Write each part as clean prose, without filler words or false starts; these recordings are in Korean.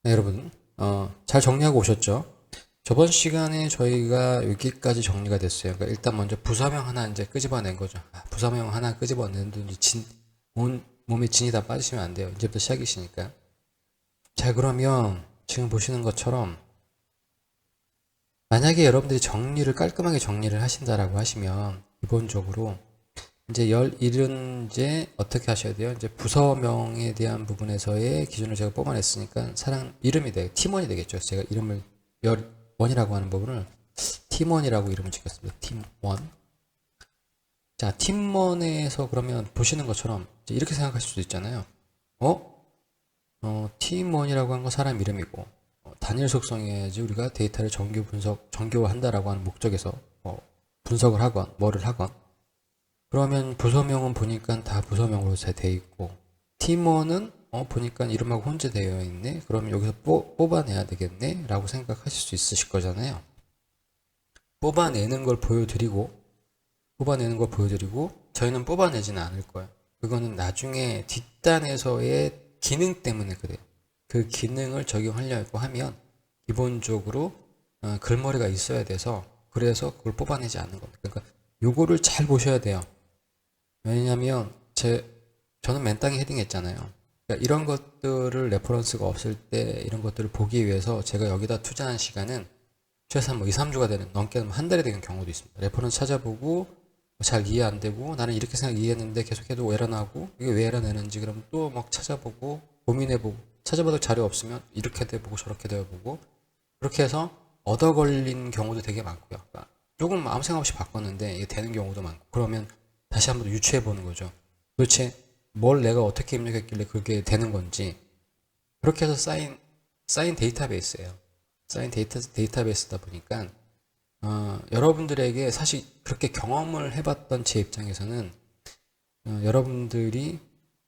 네, 여러분, 잘 정리하고 오셨죠? 저번 시간에 저희가 여기까지 정리가 됐어요. 그러니까 일단 먼저 부사명 하나 이제 끄집어낸 거죠. 부사명 하나 끄집어내는데 이제 몸에 진이 다 빠지시면 안 돼요. 이제부터 시작이시니까. 자, 그러면 지금 보시는 것처럼 만약에 여러분들이 정리를 깔끔하게 정리를 하신다라고 하시면 기본적으로 이제 11은 이제 어떻게 하셔야 돼요? 이제 부서명에 대한 부분에서의 기준을 제가 뽑아냈으니까 사람 이름이 팀원이 되겠죠. 제가 이름을 11이라고 하는 부분을 팀원이라고 이름을 짓겠습니다. 팀원. 자, 팀원에서 그러면 보시는 것처럼 이제 이렇게 생각하실 수도 있잖아요. 팀원이라고 하는 건 사람 이름이고 단일 속성이어야지 우리가 데이터를 정교화한다라고 하는 목적에서 분석을 하건 뭐를 하건 그러면 부서명은 보니까 다 부서명으로 돼 있고 팀원은 보니까 이름하고 혼재되어 있네. 그러면 여기서 뽑아내야 되겠네 라고 생각하실 수 있으실 거잖아요. 뽑아내는 걸 보여드리고 저희는 뽑아내지는 않을 거예요. 그거는 나중에 뒷단에서의 기능 때문에 그래요. 그 기능을 적용하려고 하면 기본적으로 글머리가 있어야 돼서 그래서 그걸 뽑아내지 않는 겁니다. 그러니까 요거를 잘 보셔야 돼요. 왜냐면 저는 맨땅에 헤딩했잖아요. 그러니까 이런 것들을 레퍼런스가 없을 때 이런 것들을 보기 위해서 제가 여기다 투자한 시간은 최소한 뭐 2, 3주가 되는 넘게 한 달이 되는 경우도 있습니다. 레퍼런스 찾아보고 잘 이해 안 되고 나는 이렇게 생각 이해했는데 계속해도 에러 나고 이게 왜 에러 내는지 그럼 또 막 찾아보고 고민해보고 찾아봐도 자료 없으면 이렇게도 해보고 저렇게도 해보고 그렇게 해서 얻어 걸린 경우도 되게 많고요. 그러니까 조금 아무 생각 없이 바꿨는데 이게 되는 경우도 많고 그러면 다시 한번 유추해 보는 거죠. 도대체 뭘 내가 어떻게 입력했길래 그게 되는 건지 그렇게 해서 쌓인 데이터베이스예요. 쌓인 데이터베이스다 보니까 여러분들에게 사실 그렇게 경험을 해봤던 제 입장에서는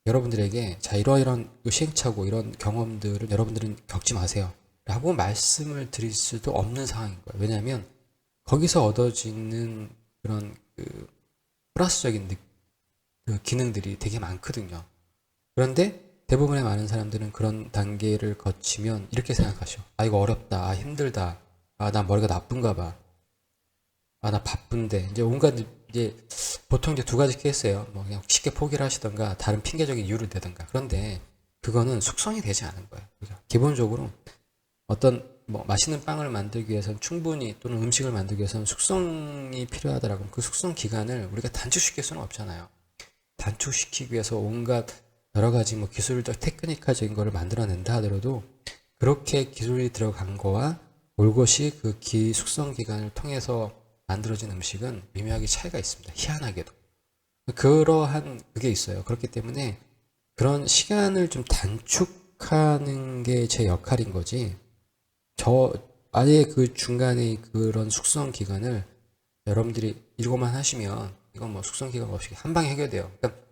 여러분들에게 자 이러이런 시행착오 이런 경험들을 여러분들은 겪지 마세요 라고 말씀을 드릴 수도 없는 상황인 거예요. 왜냐하면 거기서 얻어지는 그런 플러스적인 그 기능들이 되게 많거든요. 그런데 대부분의 많은 사람들은 그런 단계를 거치면 이렇게 생각하셔. 아, 이거 어렵다. 아, 힘들다. 아, 나 머리가 나쁜가 봐. 아, 나 바쁜데. 이제 온갖, 이제, 보통 이제 두 가지 케이스예요. 뭐, 그냥 쉽게 포기를 하시던가, 다른 핑계적인 이유를 대던가. 그런데, 그거는 숙성이 되지 않은 거예요. 그죠? 기본적으로, 어떤, 뭐, 맛있는 빵을 만들기 위해서는 충분히, 또는 음식을 만들기 위해서는 숙성이 필요하더라고. 그 숙성 기간을 우리가 단축시킬 수는 없잖아요. 단축시키기 위해서 온갖 여러 가지 뭐 기술적 테크니카적인 거를 만들어낸다 하더라도 그렇게 기술이 들어간 거와 올것이 그 숙성 기간을 통해서 만들어진 음식은 미묘하게 차이가 있습니다. 희한하게도. 그러한 그게 있어요. 그렇기 때문에 그런 시간을 좀 단축하는 게 제 역할인 거지. 저 아예 그 중간에 그런 숙성 기간을 여러분들이 이거만 하시면 이건 뭐 숙성 기간 없이 한 방에 해결돼요. 그러니까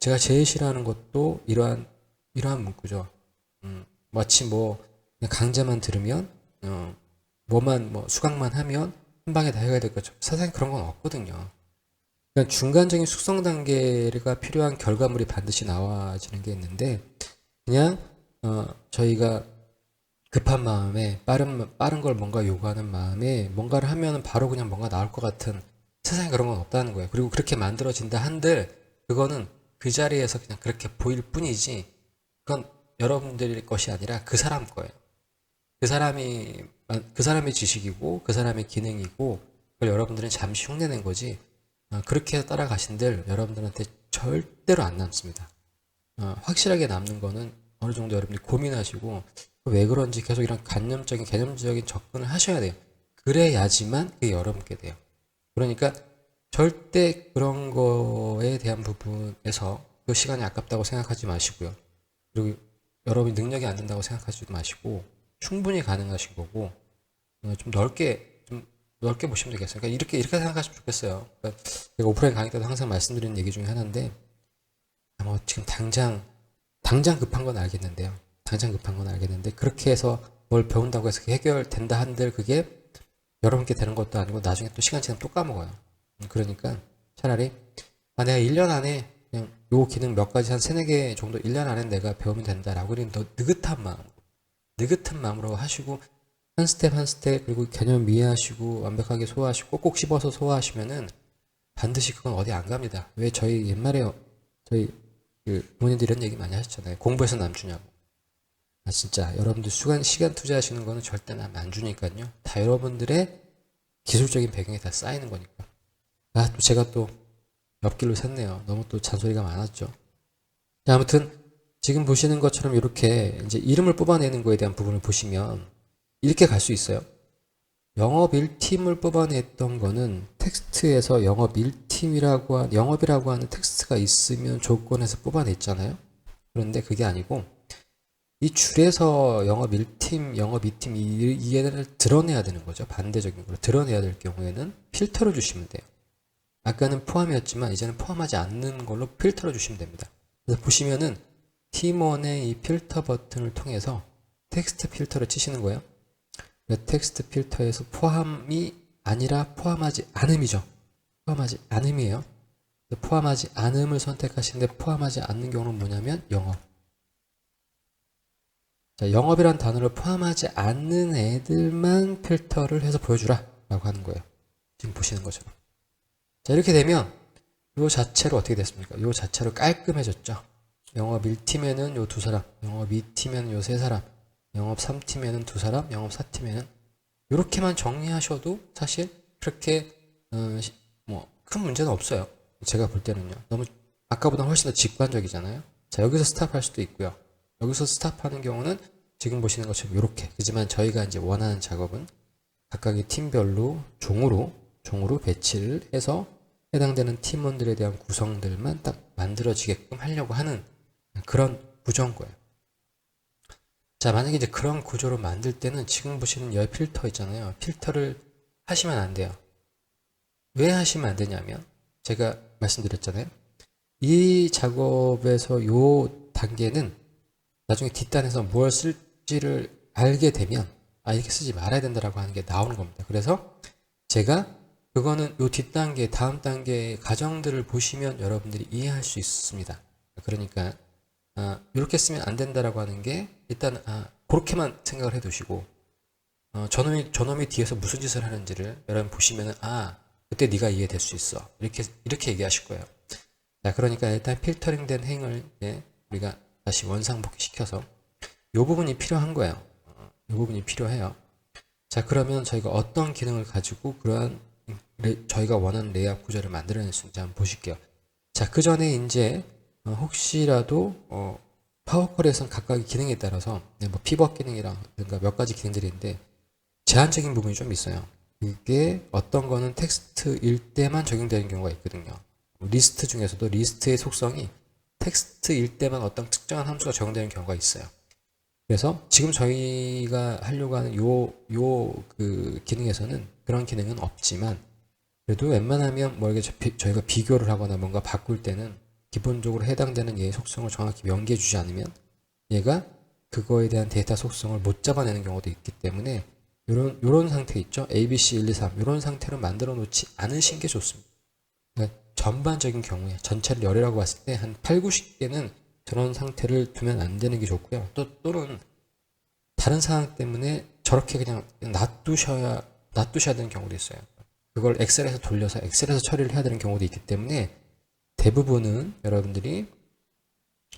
제가 제일 싫어하는 것도 이러한 문구죠. 마치 뭐 그냥 강좌만 들으면 뭐만 뭐 수강만 하면 한 방에 다 해결될 것처럼 세상에 그런 건 없거든요. 그러니까 중간적인 숙성 단계가 필요한 결과물이 반드시 나와지는 게 있는데 그냥 저희가 급한 마음에 빠른 걸 뭔가 요구하는 마음에 뭔가를 하면은 바로 그냥 뭔가 나올 것 같은 세상에 그런 건 없다는 거예요. 그리고 그렇게 만들어진다 한들 그거는 그 자리에서 그냥 그렇게 보일 뿐이지 그건 여러분들의 것이 아니라 그 사람 거예요. 그 사람이 그 사람의 지식이고 그 사람의 기능이고 그걸 여러분들은 잠시 흉내낸 거지 그렇게 따라가신들 여러분들한테 절대로 안 남습니다. 확실하게 남는 거는 어느 정도 여러분들이 고민하시고 왜 그런지 계속 이런 개념적인 접근을 하셔야 돼요. 그래야지만 그게 여러분께 돼요. 그러니까 절대 그런 거에 대한 부분에서 그 시간이 아깝다고 생각하지 마시고요. 그리고 여러분이 능력이 안 된다고 생각하지도 마시고 충분히 가능하신 거고 좀 넓게 보시면 되겠어요. 그러니까 이렇게 생각하시면 좋겠어요. 그러니까 제가 오프라인 강의 때도 항상 말씀드리는 얘기 중에 하나인데 뭐 지금 당장 급한 건 알겠는데요. 당장 급한 건 알겠는데 그렇게 해서 뭘 배운다고 해서 해결된다 한들 그게 여러분께 되는 것도 아니고 나중에 또 시간 지나면 또 까먹어요. 그러니까 차라리 내가 1년 안에 그냥 요 기능 몇 가지 한 세네 개 정도 1년 안에 내가 배우면 된다라고 하는 더 느긋한 마음 느긋한 마음으로 하시고 한 스텝 한 스텝 그리고 개념 이해하시고 완벽하게 소화하시고 꼭꼭 씹어서 소화하시면은 반드시 그건 어디 안 갑니다. 왜 저희 옛말에 저희 그 부모님들이 이런 얘기 많이 하셨잖아요. 공부해서 남 주냐고. 아 진짜 여러분들 시간 투자하시는 거는 절대 남 안 주니까요. 다 여러분들의 기술적인 배경에 다 쌓이는 거니까. 아 또 제가 또 옆길로 샜네요. 너무 또 잔소리가 많았죠. 자, 아무튼 지금 보시는 것처럼 이렇게 이제 이름을 뽑아내는 거에 대한 부분을 보시면 이렇게 갈 수 있어요. 영업 1팀을 뽑아냈던 거는 텍스트에서 영업 1팀이라고 영업이라고 하는 텍스트가 있으면 조건에서 뽑아냈잖아요. 그런데 그게 아니고 이 줄에서 영업 1팀, 영업 2팀 이해를 드러내야 되는 거죠. 반대적인 걸로 드러내야 될 경우에는 필터를 주시면 돼요. 아까는 포함이었지만 이제는 포함하지 않는 걸로 필터를 주시면 됩니다. 그래서 보시면은 팀원의 이 필터 버튼을 통해서 텍스트 필터를 치시는 거예요. 텍스트 필터에서 포함이 아니라 포함하지 않음이죠. 포함하지 않음이에요. 포함하지 않음을 선택하시는데 포함하지 않는 경우는 뭐냐면 영업. 자, 영업이란 단어를 포함하지 않는 애들만 필터를 해서 보여주라 라고 하는 거예요. 지금 보시는 것처럼. 자, 이렇게 되면 요 자체로 어떻게 됐습니까? 요 자체로 깔끔해졌죠. 영업 1팀에는 요 두 사람, 영업 2팀에는 요 세 사람, 영업 3팀에는 두 사람, 영업 4팀에는 이렇게만 정리하셔도 사실 그렇게 뭐 큰 문제는 없어요. 제가 볼 때는요. 너무 아까보다 훨씬 더 직관적이잖아요. 자, 여기서 스탑할 수도 있고요. 여기서 스탑하는 경우는 지금 보시는 것처럼 이렇게. 하지만 저희가 이제 원하는 작업은 각각의 팀별로 종으로 배치를 해서 해당되는 팀원들에 대한 구성들만 딱 만들어지게끔 하려고 하는 그런 구조인 거예요. 자, 만약에 이제 그런 구조로 만들 때는 지금 보시는 여 필터 있잖아요. 필터를 하시면 안 돼요. 왜 하시면 안 되냐면 제가 말씀드렸잖아요. 이 작업에서 요 단계는 나중에 뒷단에서 뭘 쓸지를 알게 되면 이렇게 쓰지 말아야 된다라고 하는 게 나오는 겁니다. 그래서 제가 그거는 요 뒷단계, 다음 단계의 과정들을 보시면 여러분들이 이해할 수 있습니다. 그러니까 이렇게 쓰면 안 된다라고 하는 게 일단 그렇게만 생각을 해두시고 저놈이 뒤에서 무슨 짓을 하는지를 여러분 보시면은 그때 네가 이해될 수 있어. 이렇게 얘기하실 거예요. 자, 그러니까 일단 필터링된 행을 우리가 다시 원상복귀 시켜서 이 부분이 필요한 거예요. 이 부분이 필요해요. 자, 그러면 저희가 어떤 기능을 가지고 그러한 저희가 원하는 레이아웃 구조를 만들어낼 수 있는지 한번 보실게요. 자, 그 전에 이제 혹시라도 파워컬에서는 각각의 기능에 따라서 뭐 피벗 기능이라든가 몇 가지 기능들이 있는데 제한적인 부분이 좀 있어요. 이게 어떤 거는 텍스트일 때만 적용되는 경우가 있거든요. 리스트 중에서도 리스트의 속성이 텍스트일 때만 어떤 특정한 함수가 적용되는 경우가 있어요. 그래서 지금 저희가 하려고 하는 그 기능에서는 그런 기능은 없지만 그래도 웬만하면 뭐 이렇게 저희가 비교를 하거나 뭔가 바꿀 때는 기본적으로 해당되는 얘의 속성을 정확히 명기해 주지 않으면 얘가 그거에 대한 데이터 속성을 못 잡아내는 경우도 있기 때문에 요런 상태 있죠? ABC 1, 2, 3 요런 상태로 만들어 놓지 않으신 게 좋습니다. 그러니까 전반적인 경우에 전체를 열이라고 봤을 때 한 8, 90개는 저런 상태를 두면 안 되는 게 좋고요. 또는 다른 상황 때문에 저렇게 그냥 놔두셔야 되는 경우도 있어요. 그걸 엑셀에서 돌려서 엑셀에서 처리를 해야 되는 경우도 있기 때문에 대부분은 여러분들이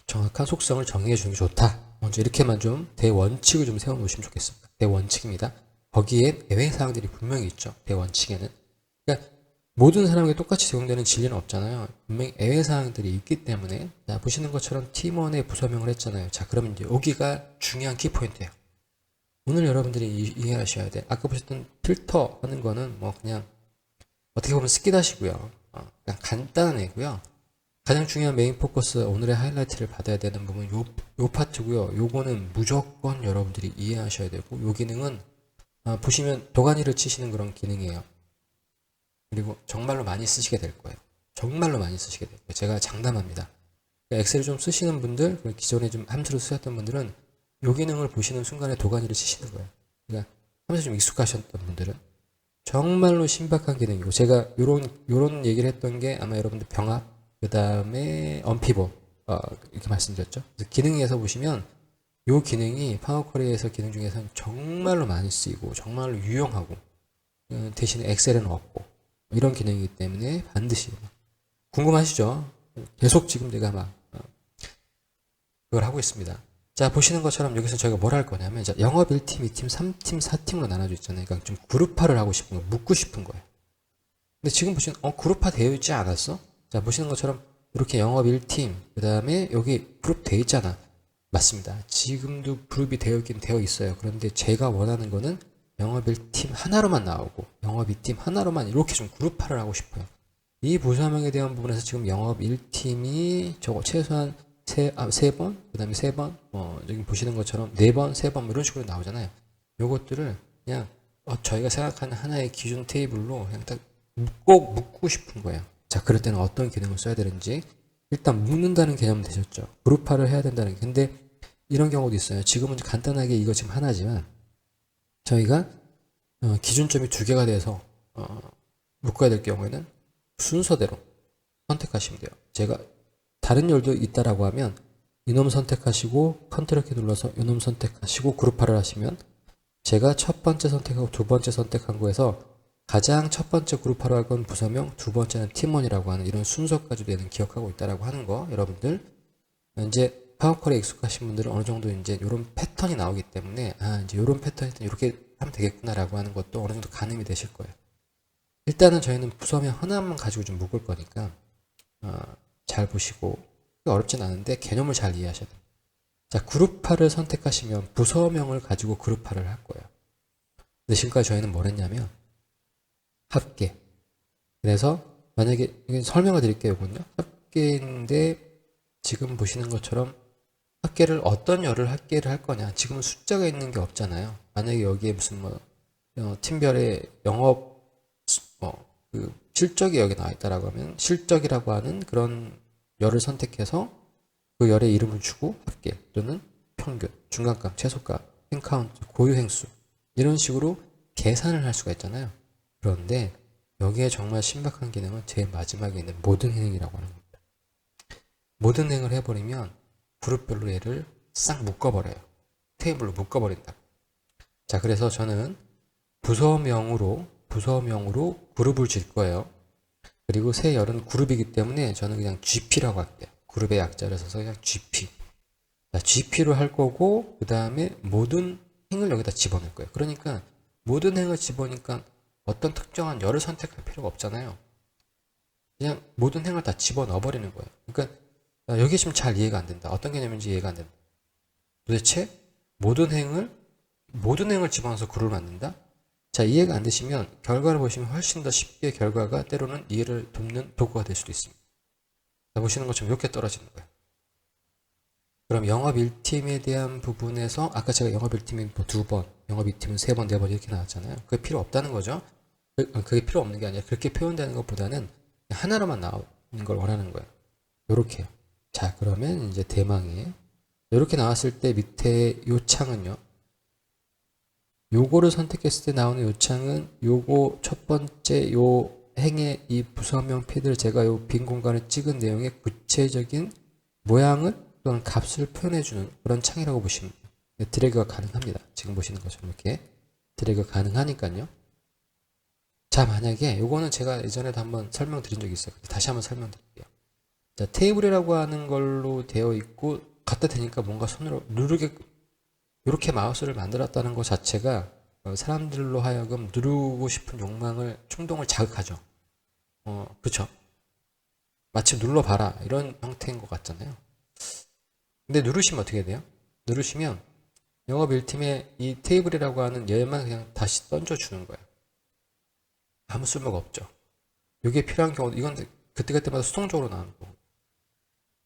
정확한 속성을 정해 주는 게 좋다. 먼저 이렇게만 좀 대원칙을 좀 세워 놓으시면 좋겠습니다. 대원칙입니다. 거기에 예외 사항들이 분명히 있죠. 대원칙에는. 그러니까 모든 사람에게 똑같이 적용되는 진리는 없잖아요. 분명히 예외 사항들이 있기 때문에 자, 보시는 것처럼 팀원의 부서명을 했잖아요. 자, 그러면 이제 여기가 중요한 키포인트예요. 오늘 여러분들이 이해하셔야 돼. 아까 보셨던 필터 하는 거는 뭐 그냥 어떻게 보면 스키다시고요. 그냥 간단한 애고요. 가장 중요한 메인 포커스 오늘의 하이라이트를 받아야 되는 부분 요 파트고요. 요거는 무조건 여러분들이 이해하셔야 되고 요 기능은 보시면 도가니를 치시는 그런 기능이에요. 그리고 정말로 많이 쓰시게 될 거예요. 정말로 많이 쓰시게 될 거예요. 제가 장담합니다. 그러니까 엑셀을 좀 쓰시는 분들, 기존에 좀 함수를 쓰셨던 분들은 요 기능을 보시는 순간에 도가니를 치시는 거예요. 그러니까 함수 좀 익숙하셨던 분들은 정말로 신박한 기능이고 제가 요런 얘기를 했던 게 아마 여러분들 병합 그 다음에 언피봇 이렇게 말씀드렸죠. 그래서 기능에서 보시면 이 기능이 파워쿼리에서 기능 중에서는 정말로 많이 쓰이고 정말로 유용하고 대신에 엑셀에는 없고 이런 기능이기 때문에 반드시 궁금하시죠? 계속 지금 내가 막 그걸 하고 있습니다. 자, 보시는 것처럼 여기서 저희가 뭘 할 거냐면 자, 영업 1팀, 2팀, 3팀, 4팀으로 나눠져 있잖아요. 그러니까 좀 그룹화를 하고 싶은 거예요. 묶고 싶은 거예요. 근데 지금 보시면 그룹화 되어 있지 않았어? 자, 보시는 것처럼 이렇게 영업 1팀, 그 다음에 여기 그룹 되어 있잖아. 맞습니다. 지금도 그룹이 되어 있긴 되어 있어요. 그런데 제가 원하는 거는 영업 1팀 하나로만 나오고 영업 2팀 하나로만 이렇게 좀 그룹화를 하고 싶어요. 이 부서명에 대한 부분에서 지금 영업 1팀이 저거 최소한 세 번, 그 다음에 세 번, 여기 보시는 것처럼 네 번, 세 번, 이런 식으로 나오잖아요. 요것들을 그냥 저희가 생각하는 하나의 기준 테이블로 그냥 딱 꼭 묶고 싶은 거예요. 자, 그럴 때는 어떤 기능을 써야 되는지 일단 묶는다는 개념 되셨죠? 그룹화를 해야 된다는 게. 근데 이런 경우도 있어요. 지금은 간단하게 이거 지금 하나지만 저희가 기준점이 두 개가 돼서 묶어야 될 경우에는 순서대로 선택하시면 돼요. 제가 다른 열도 있다라고 하면 이놈 선택하시고 컨트롤 키 눌러서 이놈 선택하시고 그룹화를 하시면 제가 첫 번째 선택하고 두 번째 선택한 거에서 가장 첫 번째 그룹화로 할 건 부서명, 두 번째는 팀원이라고 하는 이런 순서까지도 얘는 기억하고 있다라고 하는 거 여러분들 이제 파워쿼리에 익숙하신 분들은 어느 정도 이제 이런 패턴이 나오기 때문에 이제 이런 패턴이 이렇게 하면 되겠구나라고 하는 것도 어느 정도 가늠이 되실 거예요. 일단은 저희는 부서명 하나만 가지고 좀 묶을 거니까 잘 보시고 어렵진 않은데 개념을 잘 이해하셔야 돼요. 자, 그룹화를 선택하시면 부서명을 가지고 그룹화를 할 거예요. 근데 지금까지 저희는 뭘 했냐면 합계. 그래서 만약에 설명을 드릴게요. 이건요. 합계인데 지금 보시는 것처럼 합계를 어떤 열을 합계를 할 거냐. 지금은 숫자가 있는 게 없잖아요. 만약에 여기에 무슨 팀별의 영업 그 실적이 여기 나와 있다라고 하면 실적이라고 하는 그런 열을 선택해서 그 열의 이름을 주고 합계 또는 평균, 중간값, 최소값, 행카운트, 고유행수 이런 식으로 계산을 할 수가 있잖아요. 그런데 여기에 정말 신박한 기능은 제일 마지막에 있는 모든 행이라고 하는 겁니다. 모든 행을 해버리면 그룹별로 얘를 싹 묶어버려요. 테이블로 묶어버린다. 자, 그래서 저는 부서명으로 그룹을 질 거예요. 그리고 새 열은 그룹이기 때문에 저는 그냥 GP라고 할게요. 그룹의 약자를 써서 그냥 GP. 자, GP로 할 거고 그 다음에 모든 행을 여기다 집어넣을 거예요. 그러니까 모든 행을 집어넣으니까 어떤 특정한 열을 선택할 필요가 없잖아요. 그냥 모든 행을 다 집어넣어 버리는 거예요. 그러니까 여기 지금 잘 이해가 안 된다. 어떤 개념인지 이해가 안 된다. 도대체 모든 행을 집어넣어서 그룹을 만든다? 자, 이해가 안 되시면 결과를 보시면 훨씬 더 쉽게 결과가 때로는 이해를 돕는 도구가 될 수도 있습니다. 자, 보시는 것처럼 이렇게 떨어지는 거예요. 그럼 영업 1팀에 대한 부분에서 아까 제가 영업 1팀이 뭐 2번, 영업 2팀은 3번, 4번 이렇게 나왔잖아요. 그게 필요 없다는 거죠. 그게 필요 없는 게 아니라 그렇게 표현되는 것보다는 하나로만 나오는 걸 원하는 거예요. 요렇게요. 자, 그러면 이제 대망의 이렇게 나왔을 때 밑에 요 창은요. 요거를 선택했을 때 나오는 요 창은 요거 첫 번째 요 행의 이 부서명 패드를 제가 요 빈 공간을 찍은 내용의 구체적인 모양을 또는 값을 표현해주는 그런 창이라고 보시면 돼요. 드래그가 가능합니다. 지금 보시는 것처럼 이렇게 드래그 가능하니까요. 자, 만약에 요거는 제가 예전에도 한번 설명드린 적이 있어요. 다시 한번 설명드릴게요. 자, 테이블이라고 하는 걸로 되어 있고 갖다 대니까 뭔가 손으로 누르게 이렇게 마우스를 만들었다는 것 자체가 사람들로 하여금 누르고 싶은 충동을 자극하죠. 그렇죠? 마치 눌러봐라 이런 형태인 것 같잖아요. 근데 누르시면 어떻게 돼요? 누르시면 영업 1팀에 이 테이블이라고 하는 얘만 그냥 다시 던져주는 거예요. 아무 쓸모가 없죠. 이게 필요한 경우도 이건 그때그때마다 수동적으로 나오는 거고.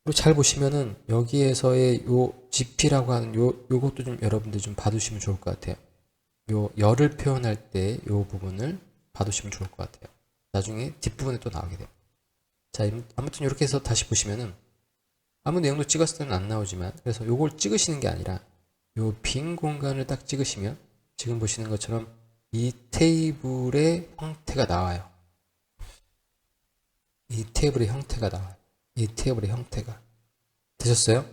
그리고 잘 보시면은 여기에서의 요 GP라고 하는 요것도 좀 여러분들 좀 봐두시면 좋을 것 같아요. 요 열을 표현할 때 요 부분을 봐두시면 좋을 것 같아요. 나중에 뒷부분에 또 나오게 돼요. 자, 아무튼 이렇게 해서 다시 보시면은 아무 내용도 찍었을 때는 안 나오지만 그래서 요걸 찍으시는 게 아니라 요 빈 공간을 딱 찍으시면 지금 보시는 것처럼 이 테이블의 형태가 나와요. 이 테이블의 형태가 나와요. 이 테이블의 형태가 되셨어요?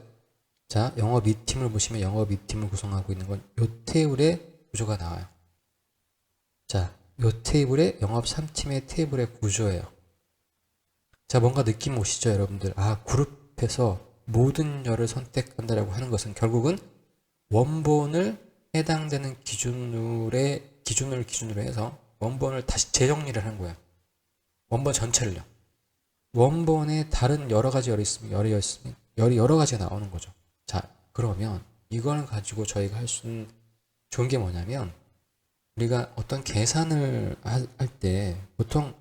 자, 영업 2팀을 보시면 영업 2팀을 구성하고 있는 건 요 테이블의 구조가 나와요. 자, 요 테이블의 영업 3팀의 테이블의 구조예요. 자, 뭔가 느낌 오시죠, 여러분들? 아, 그룹에서 모든 열을 선택한다라고 하는 것은 결국은 원본을 해당되는 기준으로 해서 원본을 다시 재정리를 하는 거예요. 원본 전체를요. 원본에 다른 여러 가지 열이 있으면 열이 여러 가지가 나오는 거죠. 자, 그러면 이걸 가지고 저희가 할 수 있는 좋은 게 뭐냐면 우리가 어떤 계산을 할 때 보통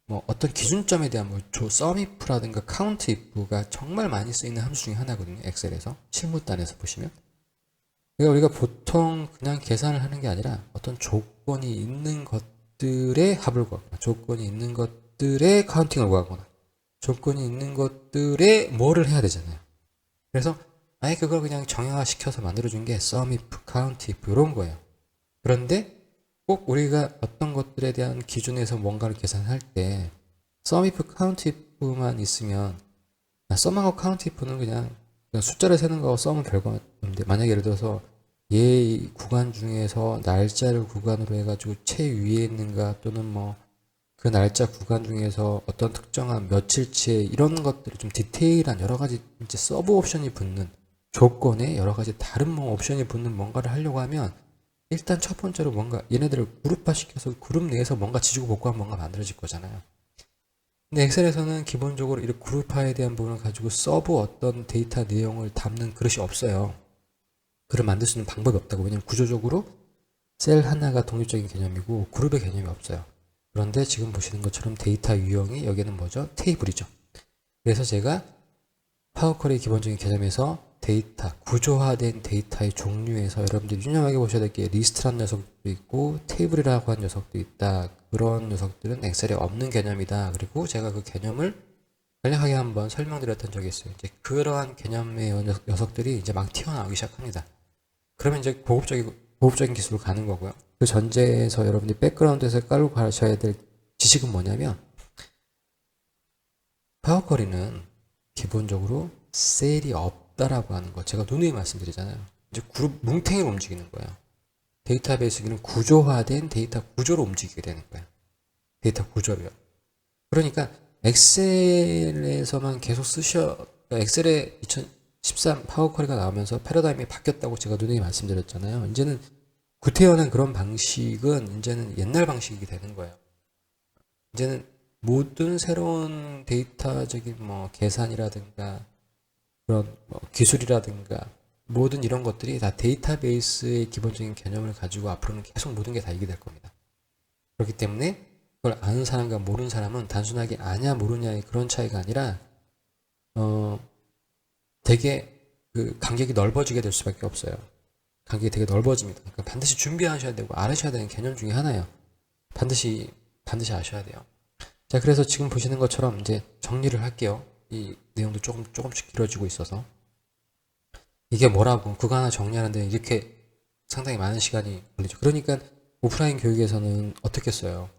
뭐 어떤 기준점에 대한 뭐 썸이프라든가 카운트이프가 정말 많이 쓰이는 함수 중에 하나거든요. 엑셀에서 실무단에서 보시면. 그러니까 우리가 보통 그냥 계산을 하는 게 아니라 어떤 조건이 있는 것들의 합을 구하거나 조건이 있는 것들의 카운팅을 구하거나 조건이 있는 것들에 뭐를 해야 되잖아요. 그래서 아예 그걸 그냥 정형화시켜서 만들어준 게 썸이프, 카운트이프 이런 거예요. 그런데 꼭 우리가 어떤 것들에 대한 기준에서 뭔가를 계산할 때 썸이프, 카운트이프만 있으면 썸하고 카운트이프는 그냥 숫자를 세는 거하고 썸은 별거 없는데 만약에 예를 들어서 얘 구간 중에서 날짜를 구간으로 해가지고 최위에 있는가 또는 뭐 그 날짜 구간 중에서 어떤 특정한 며칠치에 이런 것들이 좀 디테일한 여러 가지 이제 서브 옵션이 붙는 조건에 여러 가지 다른 뭐 옵션이 붙는 뭔가를 하려고 하면 일단 첫 번째로 뭔가 얘네들을 그룹화 시켜서 그룹 내에서 뭔가 지지고 볶고한 뭔가 만들어질 거잖아요. 근데 엑셀에서는 기본적으로 이렇게 그룹화에 대한 부분을 가지고 서브 어떤 데이터 내용을 담는 그릇이 없어요. 그걸 만들 수 있는 방법이 없다고. 왜냐면 구조적으로 셀 하나가 독립적인 개념이고 그룹의 개념이 없어요. 그런데 지금 보시는 것처럼 데이터 유형이 여기는 뭐죠? 테이블이죠. 그래서 제가 파워쿼리 기본적인 개념에서 데이터, 구조화된 데이터의 종류에서 여러분들이 유념하게 보셔야 될 게 리스트라는 녀석도 있고 테이블이라고 하는 녀석도 있다. 그런 녀석들은 엑셀에 없는 개념이다. 그리고 제가 그 개념을 간략하게 한번 설명드렸던 적이 있어요. 이제 그러한 개념의 녀석들이 이제 막 튀어나오기 시작합니다. 그러면 이제 고급적인 기술로 가는 거고요. 그 전제에서 여러분들이 백그라운드에서 깔고 가셔야 될 지식은 뭐냐면 파워쿼리는 기본적으로 셀이 없다라고 하는 거 제가 누누이 말씀드리잖아요. 이제 그룹 뭉탱이로 움직이는 거예요. 데이터베이스기는 구조화된 데이터 구조로 움직이게 되는 거예요. 데이터 구조로요. 그러니까 엑셀에서만 계속 엑셀에 2013 파워쿼리가 나오면서 패러다임이 바뀌었다고 제가 누누이 말씀드렸잖아요. 이제는 구태여는 그런 방식은 이제는 옛날 방식이 되는 거예요. 이제는 모든 새로운 데이터적인 뭐 계산이라든가 그런 뭐 기술이라든가 모든 이런 것들이 다 데이터베이스의 기본적인 개념을 가지고 앞으로는 계속 모든 게 다 이게 될 겁니다. 그렇기 때문에 그걸 아는 사람과 모르는 사람은 단순하게 아냐 모르냐의 그런 차이가 아니라 되게 그 간격이 넓어지게 될 수밖에 없어요. 간격이 되게 넓어집니다. 그러니까 반드시 준비하셔야 되고 알으셔야 되는 개념 중에 하나예요. 반드시 아셔야 돼요. 자, 그래서 지금 보시는 것처럼 이제 정리를 할게요. 이 내용도 조금씩 길어지고 있어서 이게 뭐라고 그거 하나 정리하는데 이렇게 상당히 많은 시간이 걸리죠. 그러니까 오프라인 교육에서는 어떻게 써요?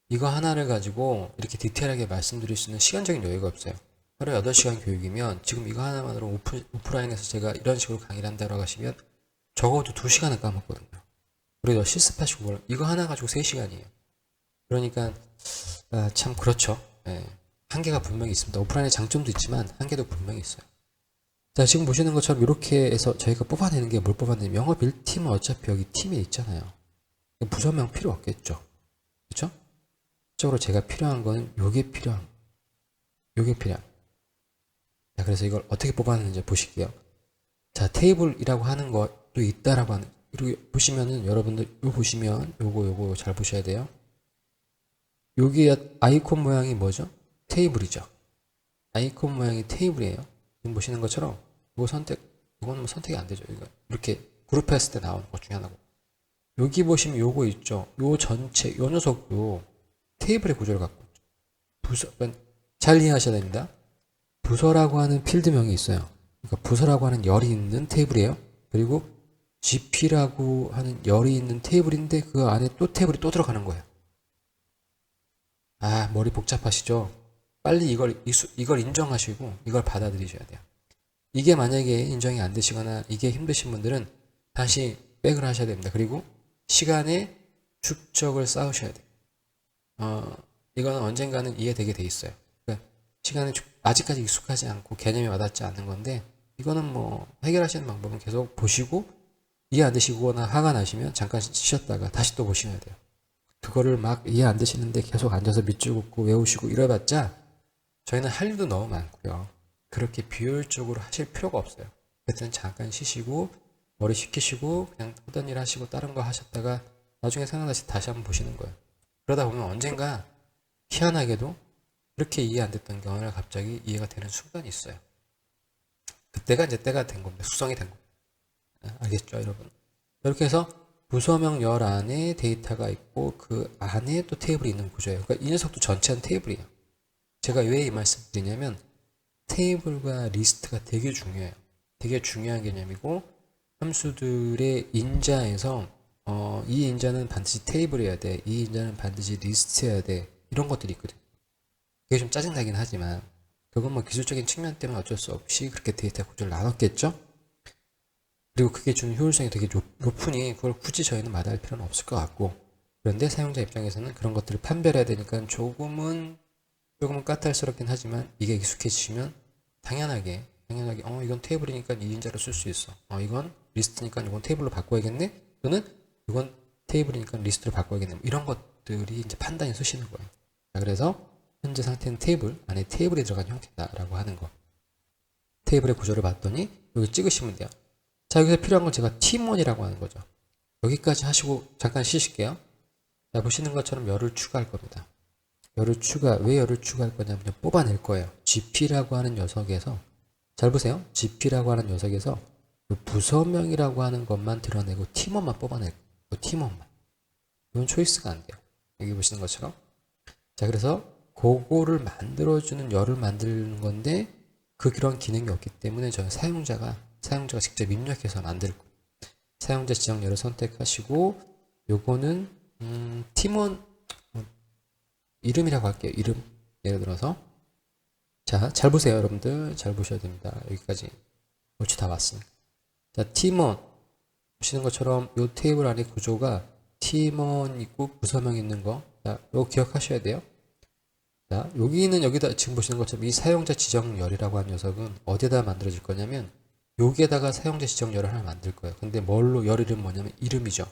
이거 하나를 가지고 이렇게 디테일하게 말씀드릴 수 있는 시간적인 여유가 없어요. 하루 8시간 교육이면 지금 이거 하나만으로 오프라인에서 제가 이런 식으로 강의를 한다고 하시면 적어도 2시간은 까먹거든요. 그래도 실습하시고 이거 하나 가지고 3시간이에요. 그러니까 참 그렇죠. 예. 한계가 분명히 있습니다. 오프라인의 장점도 있지만 한계도 분명히 있어요. 자, 지금 보시는 것처럼 이렇게 해서 저희가 뽑아내는 게 뭘 뽑아내냐면 영업 1팀은 어차피 여기 팀에 있잖아요. 부서명 필요 없겠죠. 그렇죠? 실적으로 제가 필요한 거는 요게 필요한. 자, 그래서 이걸 어떻게 뽑아내는지 보실게요. 자, 테이블이라고 하는 것도 있다라고 하는. 그리고 보시면은 여러분들 요거 보시면 요거 잘 보셔야 돼요. 여기 아이콘 모양이 뭐죠? 테이블이죠. 아이콘 모양이 테이블이에요. 지금 보시는 것처럼 이거는 뭐 선택이 안 되죠. 이거 이렇게 그룹했을 때 나오는 것 중에 하나고. 여기 보시면 요거 있죠. 요 전체 요 녀석도 테이블의 구조를 갖고 있죠. 부서, 그러니까 잘 이해하셔야 됩니다. 부서라고 하는 필드명이 있어요. 그러니까 부서라고 하는 열이 있는 테이블이에요. 그리고 GP라고 하는 열이 있는 테이블인데 그 안에 또 테이블이 또 들어가는 거예요. 아, 머리 복잡하시죠? 빨리 이걸 인정하시고 이걸 받아들이셔야 돼요. 이게 만약에 인정이 안 되시거나 이게 힘드신 분들은 다시 백을 하셔야 됩니다. 그리고 시간의 축적을 쌓으셔야 돼요. 이거는 언젠가는 이해되게 돼 있어요. 그러니까 아직까지 익숙하지 않고 개념이 와닿지 않는 건데, 이거는 뭐 해결하시는 방법은 계속 보시고 이해 안 되시거나 화가 나시면 잠깐 쉬셨다가 다시 또 보셔야 돼요. 그거를 막 이해 안 되시는데 계속 앉아서 밑줄 긋고 외우시고 이래봤자 저희는 할 일도 너무 많고요. 그렇게 비효율적으로 하실 필요가 없어요. 그때는 잠깐 쉬시고 머리 식히시고 그냥 하던 일 하시고 다른 거 하셨다가 나중에 생각나시 다시 한번 보시는 거예요. 그러다 보면 언젠가 희한하게도 그렇게 이해 안 됐던 게 어느 날 갑자기 이해가 되는 순간이 있어요. 그때가 이제 때가 된 겁니다. 숙성이 된 겁니다. 알겠죠, 여러분? 이렇게 해서 부서명 열 안에 데이터가 있고 그 안에 또 테이블이 있는 구조예요. 그러니까 이 녀석도 전체한 테이블이에요. 제가 왜 이 말씀 드리냐면 테이블과 리스트가 되게 중요해요. 되게 중요한 개념이고 함수들의 인자에서 이 인자는 반드시 테이블이어야 돼. 이 인자는 반드시 리스트여야 돼. 이런 것들이 있거든요. 그게 좀 짜증나긴 하지만 그건 뭐 기술적인 측면 때문에 어쩔 수 없이 그렇게 데이터 구조를 나눴겠죠. 그리고 그게 주는 효율성이 되게 높으니 그걸 굳이 저희는 마다할 필요는 없을 것 같고, 그런데 사용자 입장에서는 그런 것들을 판별해야 되니까 조금은 까탈스럽긴 하지만 이게 익숙해지시면 당연하게 이건 테이블이니까 이 인자로 쓸 수 있어. 이건 리스트니까 이건 테이블로 바꿔야겠네. 또는 이건 테이블이니까 리스트로 바꿔야겠네. 이런 것들이 이제 판단이 서시는 거예요. 자, 그래서 현재 상태는 테이블 안에 테이블이 들어간 형태다라고 하는 거. 테이블의 구조를 봤더니 여기 찍으시면 돼요. 자, 여기서 필요한 건 제가 팀원이라고 하는 거죠. 여기까지 하시고 잠깐 쉬실게요. 자, 보시는 것처럼 열을 추가할 겁니다. 왜 열을 추가할 거냐면 뽑아낼 거예요. GP라고 하는 녀석에서, 잘 보세요. GP라고 하는 녀석에서 부서명이라고 하는 것만 드러내고 팀원만 뽑아낼 거예요. 팀원만. 이건 초이스가 안 돼요. 여기 보시는 것처럼. 자, 그래서 그거를 만들어주는 열을 만드는 건데 그런 기능이 없기 때문에 저는 사용자가 직접 입력해서 만들 거예요. 사용자 지정 열을 선택하시고 요거는 팀원 이름이라고 할게요. 이름. 예를 들어서 자, 잘 보세요, 여러분들. 잘 보셔야 됩니다. 여기까지 옳지 다 왔습니다. 자, 팀원 보시는 것처럼 이 테이블 안에 구조가 팀원 있고 부서명 있는 거. 자, 이거 기억하셔야 돼요. 자, 여기다 지금 보시는 것처럼 이 사용자 지정열이라고 하는 녀석은 어디에다 만들어질 거냐면 여기에다가 사용자 지정열을 하나 만들 거예요. 근데 뭘로 열 이름 뭐냐면 이름이죠.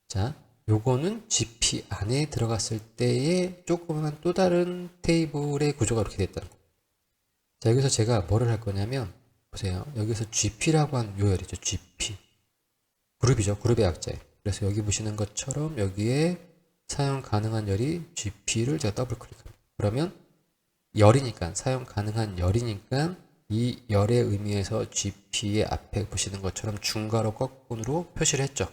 자, 요거는 GP 안에 들어갔을 때의 조그만 또 다른 테이블의 구조가 이렇게 됐다는 거예요. 자, 여기서 제가 뭐를 할 거냐면 보세요. 여기서 GP라고 하는 요 열이죠. GP. 그룹이죠. 그룹의 약자예요. 그래서 여기 보시는 것처럼 여기에 사용 가능한 열이 GP를 제가 더블 클릭합니다. 그러면 열이니까 사용 가능한 열이니까 이 열의 의미에서 GP의 앞에 보시는 것처럼 중괄호 꺾ун으로 표시를 했죠.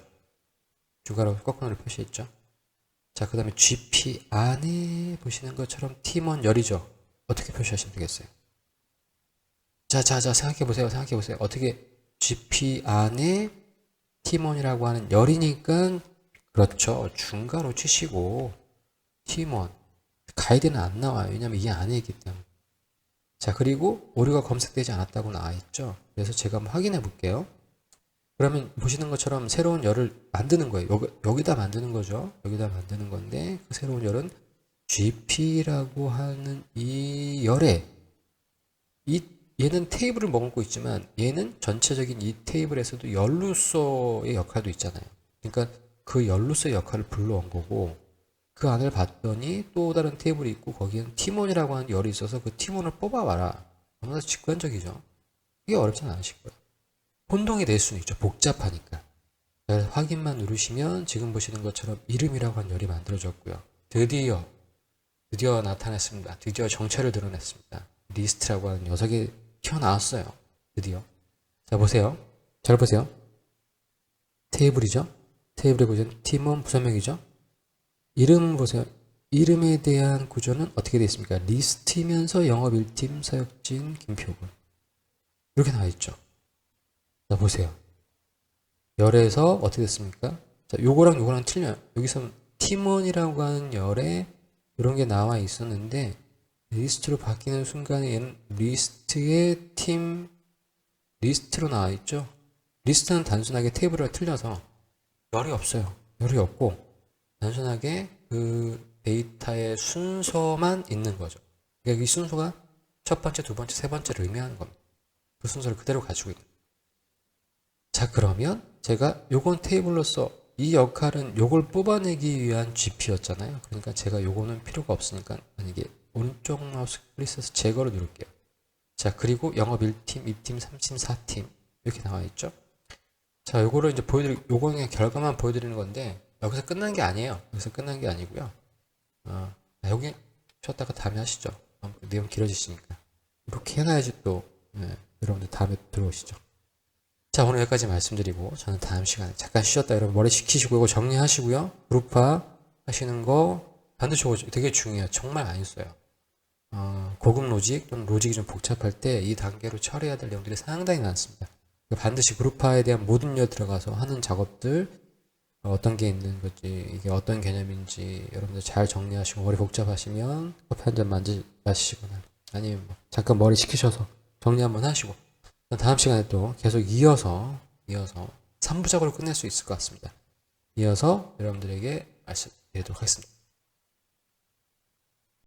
중괄호 꺾ун으로 표시했죠. 자, 그 다음에 GP 안에 보시는 것처럼 팀원 열이죠. 어떻게 표시하시면 되겠어요? 자, 생각해보세요. 어떻게 GP 안에 팀원이라고 하는 열이니까 그렇죠. 중괄호 치시고 팀원 가이드는 안 나와요. 왜냐면 이 안에 있기 때문에. 자, 그리고 오류가 검색되지 않았다고 나와 있죠. 그래서 제가 한번 확인해 볼게요. 그러면 보시는 것처럼 새로운 열을 만드는 거예요. 여기다 만드는 거죠. 여기다 만드는 건데 그 새로운 열은 GP라고 하는 이 열에 얘는 테이블을 머금고 있지만 얘는 전체적인 이 테이블에서도 열로서의 역할도 있잖아요. 그러니까 그 열로서의 역할을 불러온 거고 그 안을 봤더니 또 다른 테이블이 있고 거기에는 팀원이라고 하는 열이 있어서 그 팀원을 뽑아와라. 너무나 직관적이죠. 이게 어렵진 않으실 거예요. 혼동이 될 수는 있죠. 복잡하니까. 확인만 누르시면 지금 보시는 것처럼 이름이라고 하는 열이 만들어졌고요. 드디어 나타났습니다. 드디어 정체를 드러냈습니다. 리스트라고 하는 녀석이 튀어나왔어요. 드디어. 자, 보세요. 잘 보세요. 테이블이죠. 테이블의 구조는 팀원 부서명이죠. 이름 보세요. 이름에 대한 구조는 어떻게 되어 있습니까? 리스트면서 영업 1팀 사역진 김표군. 이렇게 나와 있죠. 자, 보세요. 열에서 어떻게 됐습니까? 자, 요거랑 틀려요. 여기서 팀원이라고 하는 열에 이런 게 나와 있었는데 리스트로 바뀌는 순간에 얘는 리스트의 팀 리스트로 나와 있죠. 리스트는 단순하게 테이블을 틀려서 열이 없어요. 열이 없고 단순하게 그 데이터의 순서만 있는 거죠. 그러니까 이 순서가 첫 번째, 두 번째, 세 번째를 의미하는 겁니다. 그 순서를 그대로 가지고 있는. 자, 그러면 제가 요건 테이블로서 이 역할은 요걸 뽑아내기 위한 GP였잖아요. 그러니까 제가 요거는 필요가 없으니까 만약에 오른쪽 마우스 클릭해서 제거를 누를게요. 자, 그리고 영업 1팀, 2팀, 3팀, 4팀 이렇게 나와 있죠. 자, 요거를 이제 요거는 그냥 결과만 보여드리는 건데 여기서 끝난 게 아니에요. 여기서 끝난 게 아니고요. 여기 쉬었다가 다음에 하시죠. 내용 길어지시니까. 이렇게 해놔야지 또 여러분들 다음에 들어오시죠. 자, 오늘 여기까지 말씀드리고 저는 다음 시간에 잠깐 쉬었다 여러분 머리 식히시고 이거 정리하시고요. 그룹화 하시는 거 반드시 되게 중요해요. 정말 많이 써요. 고급 로직 또는 로직이 좀 복잡할 때 이 단계로 처리해야 될 내용들이 상당히 많습니다. 반드시 그룹화에 대한 모든 열 들어가서 하는 작업들 어떤 게 있는 건지 이게 어떤 개념인지 여러분들 잘 정리하시고 머리 복잡하시면 커피 한 잔 마시거나 아니면 뭐 잠깐 머리 식히셔서 정리 한번 하시고 다음 시간에 또 계속 이어서 3부작으로 끝낼 수 있을 것 같습니다. 이어서 여러분들에게 말씀드리도록 하겠습니다.